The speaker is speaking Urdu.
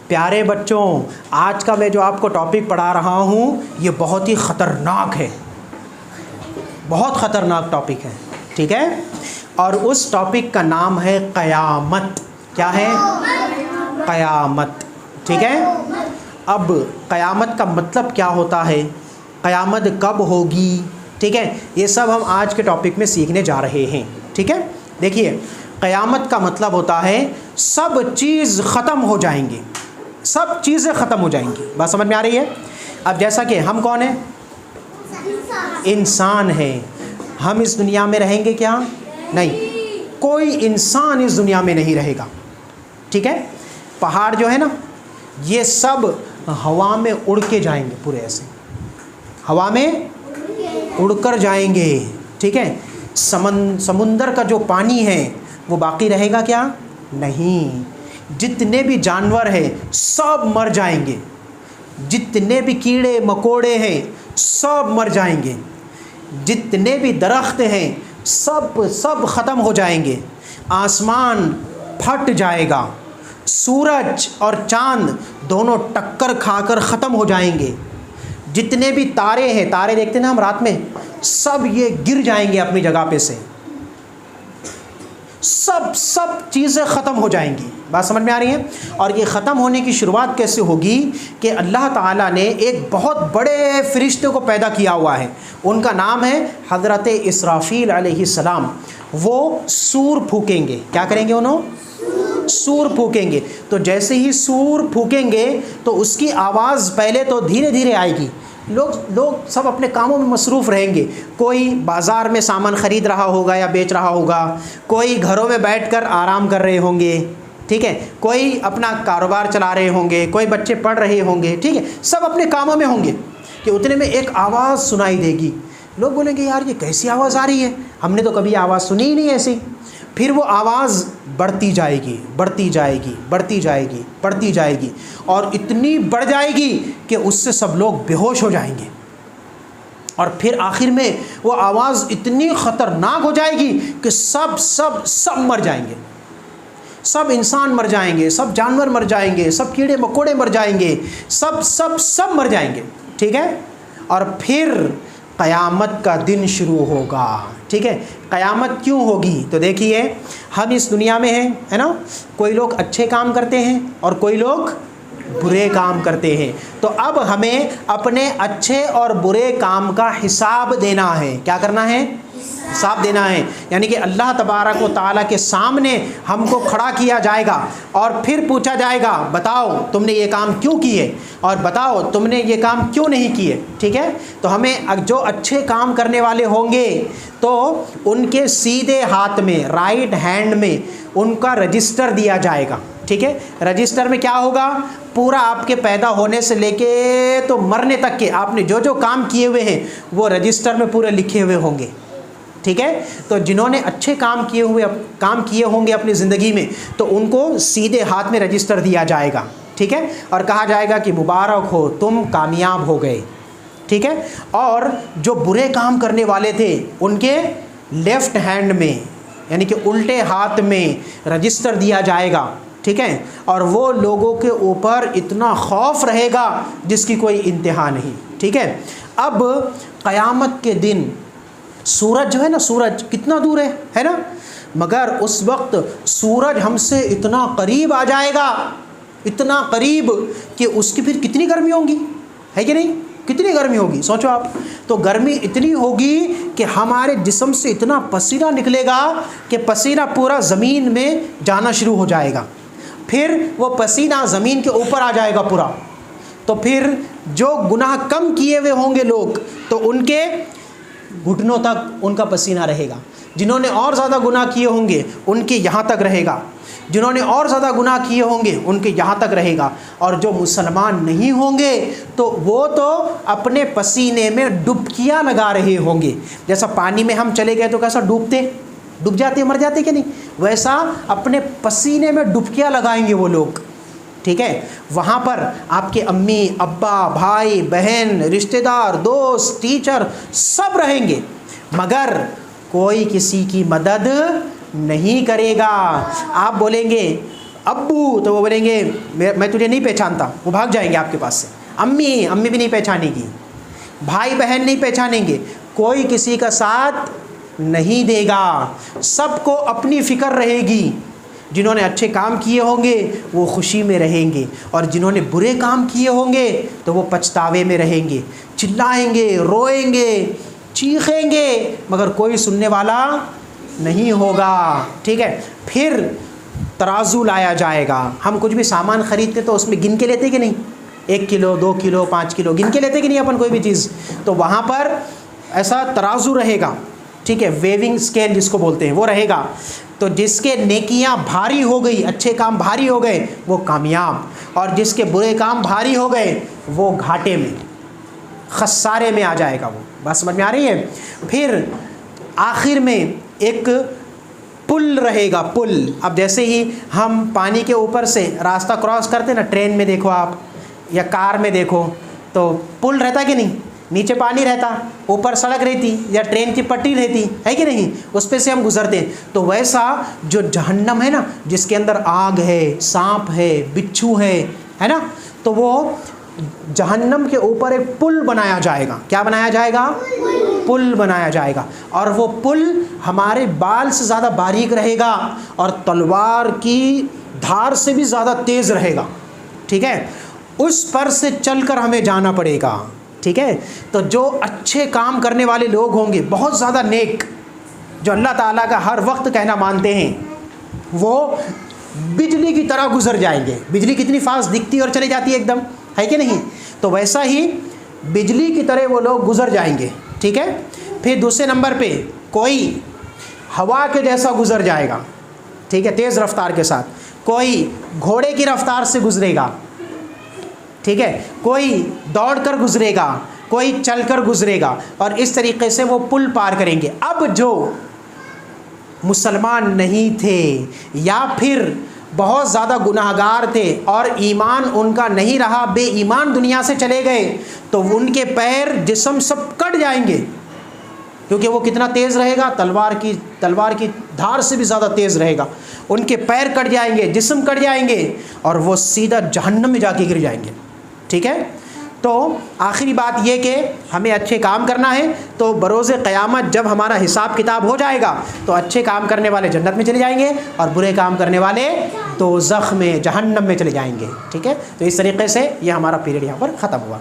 پیارے بچوں، آج کا میں جو آپ کو ٹاپک پڑھا رہا ہوں یہ بہت ہی خطرناک ہے، بہت خطرناک ٹاپک ہے، ٹھیک ہے؟ اور اس ٹاپک کا نام ہے قیامت۔ کیا ہے؟ قیامت، ٹھیک ہے؟ اب قیامت کا مطلب کیا ہوتا ہے، قیامت کب ہوگی، ٹھیک ہے؟ یہ سب ہم آج کے ٹاپک میں سیکھنے جا رہے ہیں، ٹھیک ہے؟ دیکھیے، قیامت کا مطلب ہوتا ہے سب چیز ختم ہو جائیں گے، سب چیزیں ختم ہو جائیں گی۔ بات سمجھ میں آ رہی ہے؟ اب جیسا کہ ہم کون ہیں؟ انسان ہیں۔ ہم اس دنیا میں رہیں گے کیا؟ نہیں، کوئی انسان اس دنیا میں نہیں رہے گا، ٹھیک ہے؟ پہاڑ جو ہے نا، یہ سب ہوا میں اڑ کے جائیں گے، پورے ایسے ہوا میں اڑ کر جائیں گے، ٹھیک ہے؟ سمندر کا جو پانی ہے وہ باقی رہے گا کیا؟ نہیں۔ جتنے بھی جانور ہیں سب مر جائیں گے، جتنے بھی کیڑے مکوڑے ہیں سب مر جائیں گے، جتنے بھی درخت ہیں سب ختم ہو جائیں گے، آسمان پھٹ جائے گا، سورج اور چاند دونوں ٹکر کھا کر ختم ہو جائیں گے، جتنے بھی تارے ہیں، تارے دیکھتے ہیں نا ہم رات میں، سب یہ گر جائیں گے اپنی جگہ پہ سے، سب چیزیں ختم ہو جائیں گی۔ بات سمجھ میں آ رہی ہے؟ اور یہ ختم ہونے کی شروعات کیسے ہوگی کہ اللہ تعالیٰ نے ایک بہت بڑے فرشتے کو پیدا کیا ہوا ہے، ان کا نام ہے حضرت اسرافیل علیہ السلام۔ وہ سور پھونکیں گے۔ کیا کریں گے انہوں؟ سور پھونکیں گے۔ تو جیسے ہی سور پھونکیں گے تو اس کی آواز پہلے تو دھیرے دھیرے آئے گی، لوگ سب اپنے کاموں میں مصروف رہیں گے، کوئی بازار میں سامان خرید رہا ہوگا یا بیچ رہا ہوگا، کوئی گھروں میں بیٹھ کر آرام کر رہے ہوں گے، ٹھیک ہے؟ کوئی اپنا کاروبار چلا رہے ہوں گے، کوئی بچے پڑھ رہے ہوں گے، ٹھیک ہے؟ سب اپنے کاموں میں ہوں گے کہ اتنے میں ایک آواز سنائی دے گی۔ لوگ بولیں گے یار یہ کیسی آواز آ رہی ہے، ہم نے تو کبھی آواز سنی ہی نہیں ایسی۔ پھر وہ آواز بڑھتی جائے گی، بڑھتی جائے گی، بڑھتی جائے گی، بڑھتی جائے گی، اور اتنی بڑھ جائے گی کہ اس سے سب لوگ بے ہوش ہو جائیں گے، اور پھر آخر میں وہ آواز اتنی خطرناک ہو جائے گی کہ سب مر جائیں گے، سب انسان مر جائیں گے، سب جانور مر جائیں گے، سب کیڑے مکوڑے مر جائیں گے، سب مر جائیں گے، ٹھیک ہے؟ اور پھر قیامت کا دن شروع ہوگا، ٹھیک ہے؟ قیامت کیوں ہوگی؟ تو دیکھیے، ہم اس دنیا میں ہیں، ہے نا؟ کوئی لوگ اچھے کام کرتے ہیں اور کوئی لوگ برے کام کرتے ہیں، تو اب ہمیں اپنے اچھے اور برے کام کا حساب دینا ہے۔ کیا کرنا ہے؟ حساب دینا ہے، یعنی کہ اللہ تبارک و تعالیٰ کے سامنے ہم کو کھڑا کیا جائے گا اور پھر پوچھا جائے گا بتاؤ تم نے یہ کام کیوں کیے، اور بتاؤ تم نے یہ کام کیوں نہیں کیے، ٹھیک ہے؟ تو ہمیں جو اچھے کام کرنے والے ہوں گے تو ان کے سیدھے ہاتھ میں، رائٹ ہینڈ میں ان کا رجسٹر دیا جائے گا، ٹھیک ہے؟ رجسٹر میں کیا ہوگا؟ پورا آپ کے پیدا ہونے سے لے کے تو مرنے تک کے آپ نے جو کام کیے ہوئے ہیں وہ رجسٹر میں پورے لکھے ہوئے ہوں گے، ٹھیک ہے؟ تو جنہوں نے اچھے کام کیے ہوں گے اپنی زندگی میں تو ان کو سیدھے ہاتھ میں رجسٹر دیا جائے گا، ٹھیک ہے؟ اور کہا جائے گا کہ مبارک ہو تم کامیاب ہو گئے، ٹھیک ہے؟ اور جو برے کام کرنے والے تھے ان کے لیفٹ ہینڈ میں، یعنی کہ الٹے ہاتھ میں رجسٹر دیا جائے گا، ٹھیک ہے؟ اور وہ لوگوں کے اوپر اتنا خوف رہے گا جس کی کوئی انتہا نہیں، ٹھیک ہے؟ اب قیامت کے دن سورج جو ہے نا، سورج کتنا دور ہے نا؟ مگر اس وقت سورج ہم سے اتنا قریب آ جائے گا، اتنا قریب کہ اس کی پھر کتنی گرمی ہوگی، ہے کہ نہیں؟ کتنی گرمی ہوگی سوچو آپ۔ تو گرمی اتنی ہوگی کہ ہمارے جسم سے اتنا پسینہ نکلے گا کہ پسینہ پورا زمین میں جانا شروع ہو جائے گا، پھر وہ پسینہ زمین کے اوپر آ جائے گا پورا، تو پھر جو گناہ کم کیے ہوئے ہوں گے لوگ تو ان کے گھٹنوں تک ان کا پسینہ رہے گا، جنہوں نے اور زیادہ گناہ کیے ہوں گے ان کے یہاں تک رہے گا، جنہوں نے اور زیادہ گناہ کیے ہوں گے ان کے یہاں تک رہے گا، اور جو مسلمان نہیں ہوں گے تو وہ تو اپنے پسینے میں ڈبکیاں لگا رہے ہوں گے، جیسا پانی میں ہم چلے گئے تو کیسا ڈوب جاتے مر جاتے کہ نہیں، ویسا اپنے پسینے میں ڈبکیاں لگائیں گے وہ لوگ، ٹھیک ہے؟ وہاں پر آپ کے امی ابا بھائی بہن رشتہ دار دوست ٹیچر سب رہیں گے، مگر کوئی کسی کی مدد نہیں کرے گا۔ آپ بولیں گے ابو تو وہ بولیں گے میں تجھے نہیں پہچانتا، وہ بھاگ جائیں گے آپ کے پاس سے. امی، امی بھی نہیں پہچانے گی. بھائی بہن نہیں پہچانیں گے. کوئی کسی کا ساتھ نہیں دے گا. سب کو اپنی فکر رہے گی. جنہوں نے اچھے کام کیے ہوں گے وہ خوشی میں رہیں گے، اور جنہوں نے برے کام کیے ہوں گے تو وہ پچھتاوے میں رہیں گے. چلائیں گے، روئیں گے، چیخیں گے، مگر کوئی سننے والا نہیں ہوگا. ٹھیک ہے. پھر ترازو لایا جائے گا. ہم کچھ بھی سامان خریدتے تو اس میں گن کے لیتے کہ نہیں؟ 1 کلو، 2 کلو، 5 کلو گن کے لیتے کہ نہیں اپن کوئی بھی چیز؟ تو وہاں پر ایسا ترازو رہے گا. ٹھیک ہے. ویونگ اسکیل جس کو بولتے ہیں وہ رہے گا. تو جس کے نیکیاں بھاری ہو گئی، اچھے کام بھاری ہو گئے وہ کامیاب، اور جس کے برے کام بھاری ہو گئے وہ گھاٹے میں، خسارے میں آ جائے گا. وہ بات سمجھ میں آ رہی ہے؟ پھر آخر میں ایک پل رہے گا. پل، اب جیسے ہی ہم پانی کے اوپر سے راستہ کراس کرتے نا، ٹرین میں دیکھو آپ یا کار میں دیکھو تو پل رہتا کہ نہیں؟ نیچے پانی رہتا، اوپر سڑک رہتی یا ٹرین کی پٹری رہتی ہے کہ نہیں؟ اس پہ سے ہم گزرتے ہیں. تو ویسا جو جہنم ہے نا، جس کے اندر آگ ہے، سانپ ہے، بچھو ہے نا، تو وہ جہنم کے اوپر ایک پل بنایا جائے گا. کیا بنایا جائے گا؟ پل بنایا جائے گا. اور وہ پل ہمارے بال سے زیادہ باریک رہے گا اور تلوار کی دھار سے بھی زیادہ تیز رہے گا. ٹھیک ہے. اس پر سے چل کر ہمیں جانا پڑے گا. ٹھیک ہے. تو جو اچھے کام کرنے والے لوگ ہوں گے، بہت زیادہ نیک، جو اللہ تعالیٰ کا ہر وقت کہنا مانتے ہیں، وہ بجلی کی طرح گزر جائیں گے. بجلی کتنی فاسٹ دکھتی اور چلی جاتی ہے ایک دم، ہے کہ نہیں؟ تو ویسا ہی بجلی کی طرح وہ لوگ گزر جائیں گے. ٹھیک ہے. پھر دوسرے نمبر پہ کوئی ہوا کے جیسا گزر جائے گا. ٹھیک ہے. تیز رفتار کے ساتھ. کوئی گھوڑے کی رفتار سے گزرے گا. ٹھیک ہے. کوئی دوڑ کر گزرے گا، کوئی چل کر گزرے گا، اور اس طریقے سے وہ پل پار کریں گے. اب جو مسلمان نہیں تھے یا پھر بہت زیادہ گناہ گار تھے اور ایمان ان کا نہیں رہا، بے ایمان دنیا سے چلے گئے، تو ان کے پیر جسم سب کٹ جائیں گے. کیونکہ وہ کتنا تیز رہے گا؟ تلوار کی دھار سے بھی زیادہ تیز رہے گا. ان کے پیر کٹ جائیں گے، جسم کٹ جائیں گے، اور وہ سیدھا جہنم میں جا کے گر جائیں گے. ٹھیک ہے. تو آخری بات یہ کہ ہمیں اچھے کام کرنا ہے. تو بروز قیامت جب ہمارا حساب کتاب ہو جائے گا تو اچھے کام کرنے والے جنت میں چلے جائیں گے اور برے کام کرنے والے دوزخ میں، جہنم میں چلے جائیں گے. ٹھیک ہے. تو اس طریقے سے یہ ہمارا پیریڈ یہاں پر ختم ہوا.